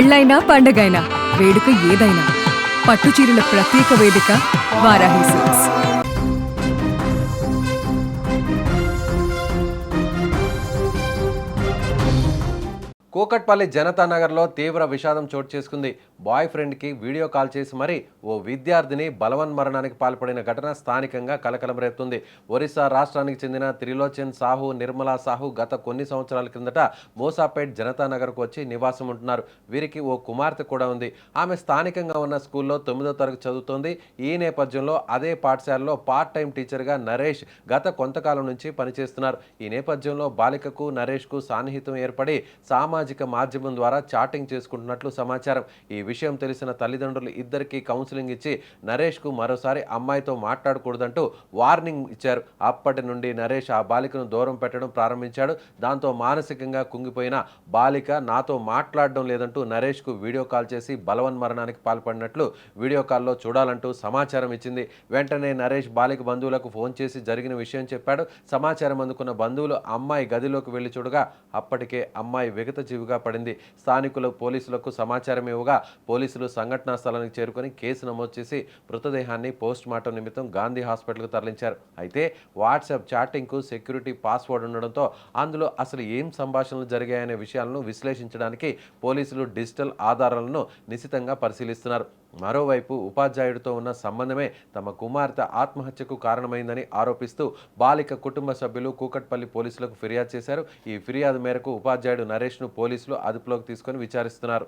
పెళ్ళైనా పండగైనా వేడుక ఏదైనా పట్టుచీరల ప్రత్యేక వేదిక వారాహి సిల్క్స్. కూకట్పల్లి జనతానగర్లో తీవ్ర విషాదం చోటు చేసుకుంది. బాయ్ ఫ్రెండ్కి వీడియో కాల్ చేసి మరీ ఓ విద్యార్థిని బలవన్మరణానికి పాల్పడిన ఘటన స్థానికంగా కలకలం రేపుతుంది. ఒరిస్సా రాష్ట్రానికి చెందిన త్రిలోచన్ సాహు, నిర్మలా సాహు గత కొన్ని సంవత్సరాల క్రిందట మోసాపేట్ జనతానగర్కు వచ్చి నివాసం ఉంటున్నారు. వీరికి ఓ కుమార్తె కూడా ఉంది. ఆమె స్థానికంగా ఉన్న స్కూల్లో 9వ తరగతి చదువుతోంది. ఈ నేపథ్యంలో అదే పాఠశాలలో పార్ట్ టైం టీచర్గా నరేష్ గత కొంతకాలం నుంచి పనిచేస్తున్నారు. ఈ నేపథ్యంలో బాలికకు నరేష్కు సాన్నిహిత్యం ఏర్పడి సామాజిక మాధ్యమం ద్వారా చాటింగ్ చేసుకుంటున్నట్లు సమాచారం. ఈ విషయం తెలిసిన తల్లిదండ్రులు ఇద్దరికీ కౌన్సిలింగ్ ఇచ్చి నరేష్కు మరోసారి అమ్మాయితో మాట్లాడకూడదంటూ వార్నింగ్ ఇచ్చారు. అప్పటి నుండి నరేష్ ఆ బాలికను దూరం పెట్టడం ప్రారంభించాడు. దాంతో మానసికంగా కుంగిపోయిన బాలిక నాతో మాట్లాడడం లేదంటూ నరేష్కు వీడియో కాల్ చేసి బలవన్మరణానికి పాల్పడినట్లు వీడియో కాల్లో చూడాలంటూ సమాచారం ఇచ్చింది. వెంటనే నరేష్ బాలిక బంధువులకు ఫోన్ చేసి జరిగిన విషయం చెప్పాడు. సమాచారం అందుకున్న బంధువులు అమ్మాయి గదిలోకి వెళ్లి చూడగా అప్పటికే అమ్మాయి విగత జీవిగా పడింది. స్థానికులు పోలీసులకు సమాచారం ఇవ్వగా పోలీసులు సంఘటనా స్థలానికి చేరుకొని కేసు నమోదు చేసి మృతదేహాన్ని పోస్ట్ మార్టం నిమిత్తం గాంధీ హాస్పిటల్కు తరలించారు. అయితే వాట్సాప్ చాటింగ్కు సెక్యూరిటీ పాస్వర్డ్ ఉండడంతో అందులో అసలు ఏం సంభాషణలు జరిగాయనే విషయాలను విశ్లేషించడానికి పోలీసులు డిజిటల్ ఆధారాలను నిశితంగా పరిశీలిస్తున్నారు. మరోవైపు ఉపాధ్యాయుడితో ఉన్న సంబంధమే తమ కుమార్తె ఆత్మహత్యకు కారణమైందని ఆరోపిస్తూ బాలిక కుటుంబ సభ్యులు కూకట్పల్లి పోలీసులకు ఫిర్యాదు చేశారు. ఈ ఫిర్యాదు మేరకు ఉపాధ్యాయుడు నరేష్ను పోలీసులు అదుపులోకి తీసుకొని విచారిస్తున్నారు.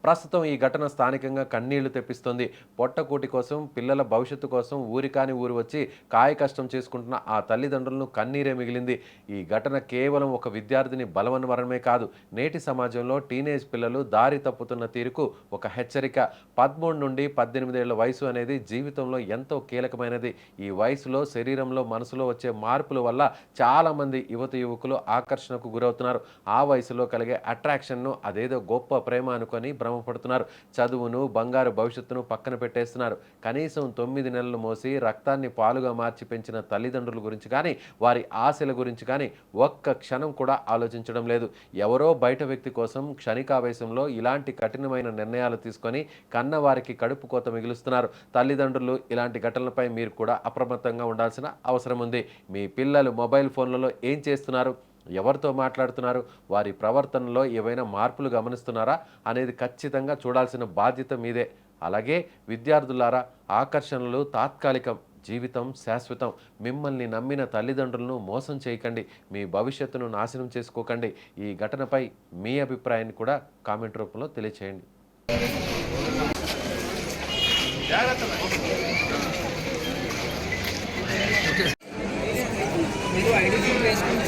ప్రస్తుతం ఈ ఘటన స్థానికంగా కన్నీళ్లు తెప్పిస్తోంది. పొట్టకూటి కోసం, పిల్లల భవిష్యత్తు కోసం ఊరి కాని ఊరు వచ్చి కాయ కష్టం చేసుకుంటున్న ఆ తల్లిదండ్రులను కన్నీరే మిగిలింది. ఈ ఘటన కేవలం ఒక విద్యార్థిని బలవన్మరణమే కాదు, నేటి సమాజంలో టీనేజ్ పిల్లలు దారి తప్పుతున్న తీరుకు ఒక హెచ్చరిక. 13 నుండి 18 ఏళ్ల వయసు అనేది జీవితంలో ఎంతో కీలకమైనది. ఈ వయసులో శరీరంలో, మనసులో వచ్చే మార్పుల వల్ల చాలామంది యువకులు ఆకర్షణకు గురవుతున్నారు. ఆ వయసులో కలిగే అట్రాక్షన్ను అదేదో గొప్ప ప్రేమ అనుకొని భ్రమపడుతున్నారు. చదువును, బంగారు భవిష్యత్తును పక్కన పెట్టేస్తున్నారు. కనీసం 9 నెలలు మోసి రక్తాన్ని పాలుగా మార్చి పెంచిన తల్లిదండ్రుల గురించి కానీ, వారి ఆశల గురించి కానీ ఒక్క క్షణం కూడా ఆలోచించడం లేదు. ఎవరో బయట వ్యక్తి కోసం క్షణికావేశంలో ఇలాంటి కఠినమైన నిర్ణయాలు తీసుకొని కన్నవారికి కడుపు కోత మిగులుస్తున్నారు. తల్లిదండ్రులు ఇలాంటి ఘటనలపై మీరు కూడా అప్రమత్తంగా ఉండాల్సిన అవసరం ఉంది. మీ పిల్లలు మొబైల్ ఫోన్లలో ఏం చేస్తున్నారు, ఎవరితో మాట్లాడుతున్నారు, వారి ప్రవర్తనలో ఏవైనా మార్పులు గమనిస్తున్నారా అనేది ఖచ్చితంగా చూడాల్సిన బాధ్యత మీదే. అలాగే విద్యార్థులారా, ఆకర్షణలు తాత్కాలికం, జీవితం శాశ్వతం. మిమ్మల్ని నమ్మిన తల్లిదండ్రులను మోసం చేయకండి, మీ భవిష్యత్తును నాశనం చేసుకోకండి. ఈ ఘటనపై మీ అభిప్రాయాన్ని కూడా కామెంట్ రూపంలో తెలియచేయండి. ఐడి